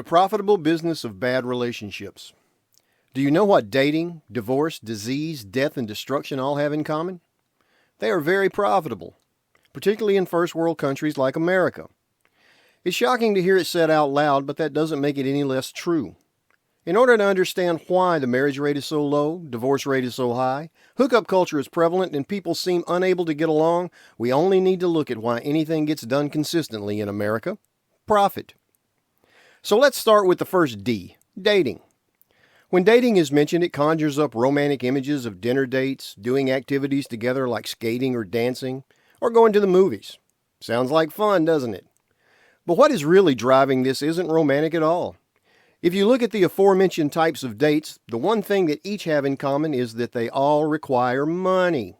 profitable business of bad relationships. Do you know what dating, divorce, disease, death, and destruction all have in common? They are very profitable, particularly in first world countries like America. It's shocking to hear it said out loud, but that doesn't make it any less true. In order to understand why the marriage rate is so low, divorce rate is so high, hookup culture is prevalent, and people seem unable to get along, we only need to look at why anything gets done consistently in America: profit. So let's start with the first D, dating. When dating is mentioned, it conjures up romantic images of dinner dates, doing activities together like skating or dancing, or going to the movies. Sounds like fun, doesn't it? But what is really driving this isn't romantic at all. If you look at the aforementioned types of dates, the one thing that each have in common is that they all require money.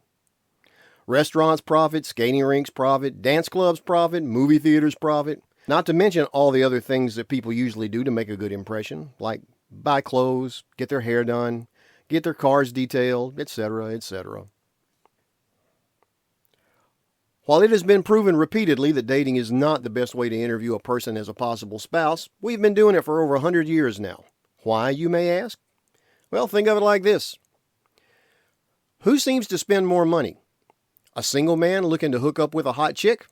Restaurants profit, skating rinks profit, dance clubs profit, movie theaters profit, not to mention all the other things that people usually do to make a good impression, like buy clothes, get their hair done, get their cars detailed, etc., etc. While it has been proven repeatedly that dating is not the best way to interview a person as a possible spouse, we've been doing it for over 100 years now. Why, you may ask? Well, think of it like this. Who seems to spend more money? A single man looking to hook up with a hot chick?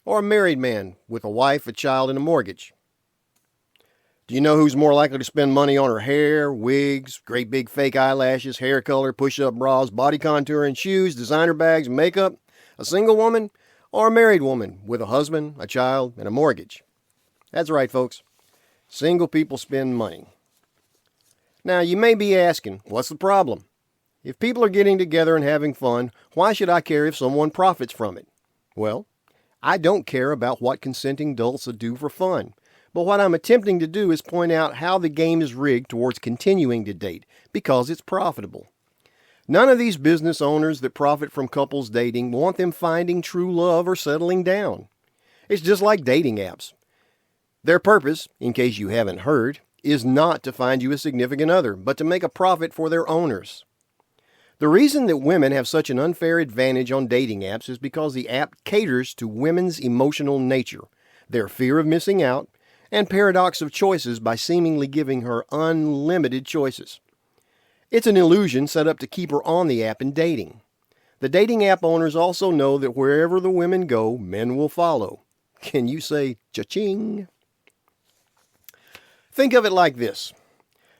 Or a married man with a wife, a child, and a mortgage? Do you know who's more likely to spend money on her hair, wigs, great big fake eyelashes, hair color, push-up bras, body contouring, shoes, designer bags, makeup? A single woman or a married woman with a husband, a child, and a mortgage? That's right, folks. Single people spend money. Now, you may be asking, what's the problem? If people are getting together and having fun, why should I care if someone profits from it? Well, I don't care about what consenting adults do for fun. But what I'm attempting to do is point out how the game is rigged towards continuing to date, because it's profitable. None of these business owners that profit from couples dating want them finding true love or settling down. It's just like dating apps. Their purpose, in case you haven't heard, is not to find you a significant other, but to make a profit for their owners. The reason that women have such an unfair advantage on dating apps is because the app caters to women's emotional nature, their fear of missing out, and paradox of choices by seemingly giving her unlimited choices. It's an illusion set up to keep her on the app and dating. The dating app owners also know that wherever the women go, men will follow. Can you say cha-ching? Think of it like this.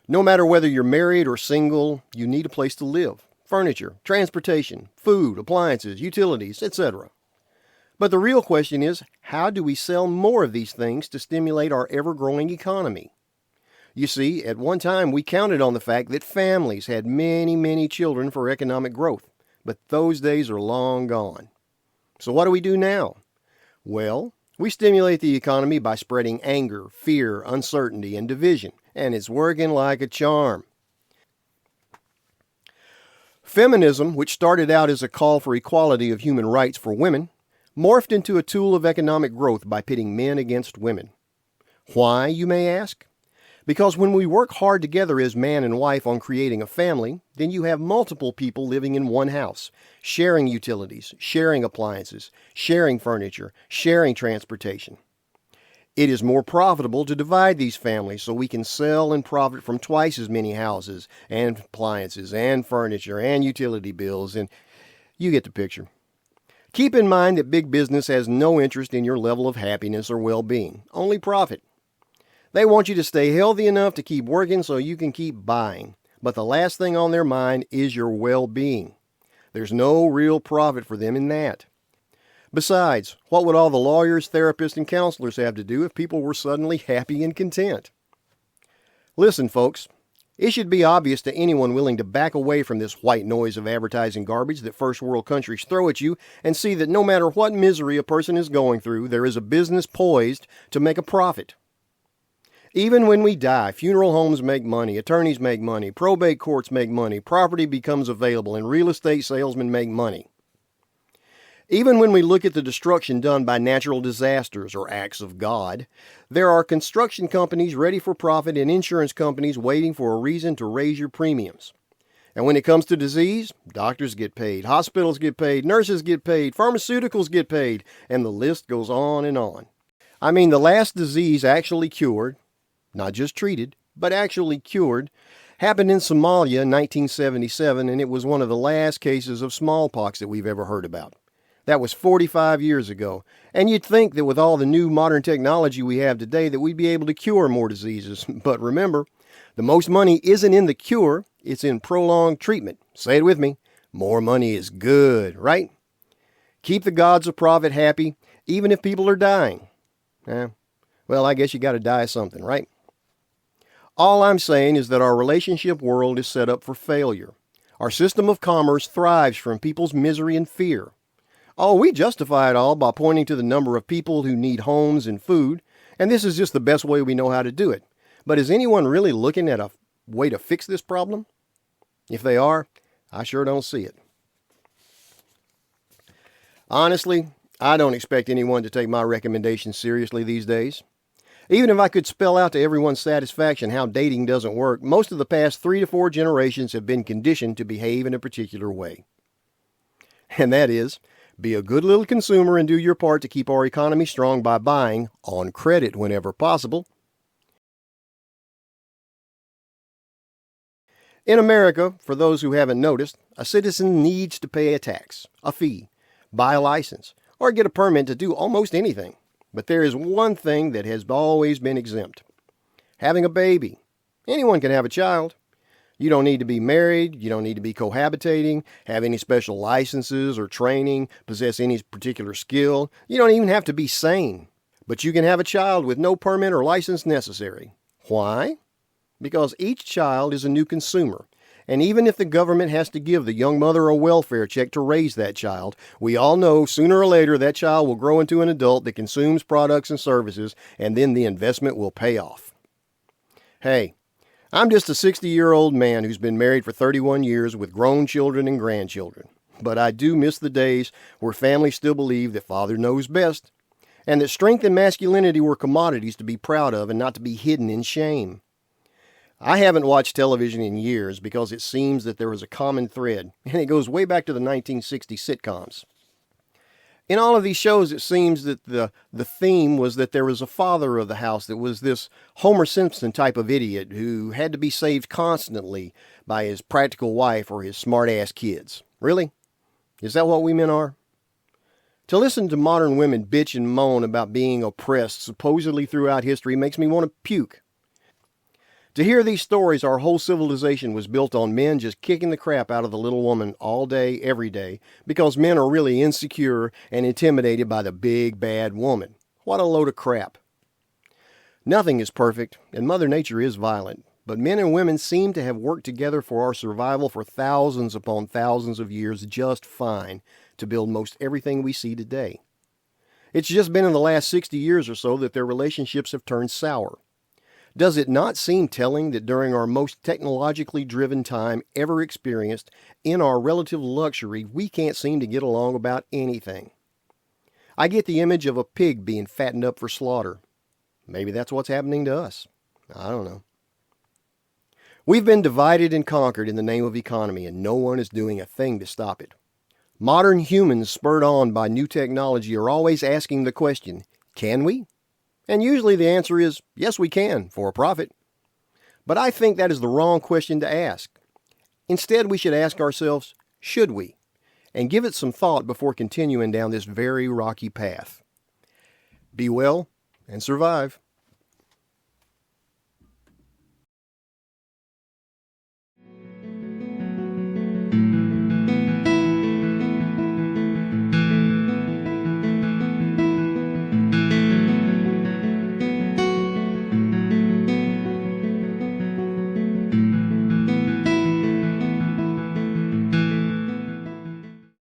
No matter whether you're married or single, you need a place to live, furniture, transportation, food, appliances, utilities, etc. But the real question is, how do we sell more of these things to stimulate our ever-growing economy? You see, at one time we counted on the fact that families had many, many children for economic growth, but those days are long gone. So what do we do now? Well, we stimulate the economy by spreading anger, fear, uncertainty, and division, and it's working like a charm. Feminism, which started out as a call for equality of human rights for women, morphed into a tool of economic growth by pitting men against women. Why, you may ask? Because when we work hard together as man and wife on creating a family, then you have multiple people living in one house, sharing utilities, sharing appliances, sharing furniture, sharing transportation. It is more profitable to divide these families so we can sell and profit from twice as many houses and appliances and furniture and utility bills, and you get the picture. Keep in mind that big business has no interest in your level of happiness or well-being, only profit. They want you to stay healthy enough to keep working so you can keep buying. But the last thing on their mind is your well-being. There's no real profit for them in that. Besides, what would all the lawyers, therapists, and counselors have to do if people were suddenly happy and content? Listen, folks, it should be obvious to anyone willing to back away from this white noise of advertising garbage that first world countries throw at you and see that no matter what misery a person is going through, there is a business poised to make a profit. Even when we die, funeral homes make money, attorneys make money, probate courts make money, property becomes available, and real estate salesmen make money. Even when we look at the destruction done by natural disasters or acts of God, there are construction companies ready for profit and insurance companies waiting for a reason to raise your premiums. And when it comes to disease, doctors get paid, hospitals get paid, nurses get paid, pharmaceuticals get paid, and the list goes on and on. I mean, the last disease actually cured, not just treated, but actually cured, happened in Somalia in 1977, and it was one of the last cases of smallpox that we've ever heard about. That was 45 years ago, and you'd think that with all the new modern technology we have today that we'd be able to cure more diseases. But remember, the most money isn't in the cure, it's in prolonged treatment. Say it with me, more money is good, right? Keep the gods of profit happy, even if people are dying. Well, I guess you got to die of something, right? All I'm saying is that our relationship world is set up for failure. Our system of commerce thrives from people's misery and fear. Oh, we justify it all by pointing to the number of people who need homes and food, and this is just the best way we know how to do it. But is anyone really looking at a way to fix this problem? If they are, I sure don't see it. Honestly, I don't expect anyone to take my recommendations seriously these days. Even if I could spell out to everyone's satisfaction how dating doesn't work, most of the past 3 to 4 generations have been conditioned to behave in a particular way. And that is, be a good little consumer and do your part to keep our economy strong by buying, on credit whenever possible. In America, for those who haven't noticed, a citizen needs to pay a tax, a fee, buy a license, or get a permit to do almost anything. But there is one thing that has always been exempt. Having a baby. Anyone can have a child. You don't need to be married, you don't need to be cohabitating, have any special licenses or training, possess any particular skill. You don't even have to be sane. But you can have a child with no permit or license necessary. Why? Because each child is a new consumer. And even if the government has to give the young mother a welfare check to raise that child, we all know sooner or later that child will grow into an adult that consumes products and services, and then the investment will pay off. Hey, I'm just a 60-year-old man who's been married for 31 years with grown children and grandchildren. But I do miss the days where families still believed that father knows best, and that strength and masculinity were commodities to be proud of and not to be hidden in shame. I haven't watched television in years because it seems that there is a common thread, and it goes way back to the 1960 sitcoms. In all of these shows, it seems that the theme was that there was a father of the house that was this Homer Simpson type of idiot who had to be saved constantly by his practical wife or his smart-ass kids. Really? Is that what we men are? To listen to modern women bitch and moan about being oppressed supposedly throughout history makes me want to puke. To hear these stories, our whole civilization was built on men just kicking the crap out of the little woman all day, every day, because men are really insecure and intimidated by the big, bad woman. What a load of crap. Nothing is perfect, and Mother Nature is violent, but men and women seem to have worked together for our survival for thousands upon thousands of years just fine to build most everything we see today. It's just been in the last 60 years or so that their relationships have turned sour. Does it not seem telling that during our most technologically driven time ever experienced, in our relative luxury, we can't seem to get along about anything? I get the image of a pig being fattened up for slaughter. Maybe that's what's happening to us. I don't know. We've been divided and conquered in the name of economy, and no one is doing a thing to stop it. Modern humans, spurred on by new technology, are always asking the question, can we? And usually the answer is, yes, we can, for a profit. But I think that is the wrong question to ask. Instead, we should ask ourselves, should we? And give it some thought before continuing down this very rocky path. Be well and survive.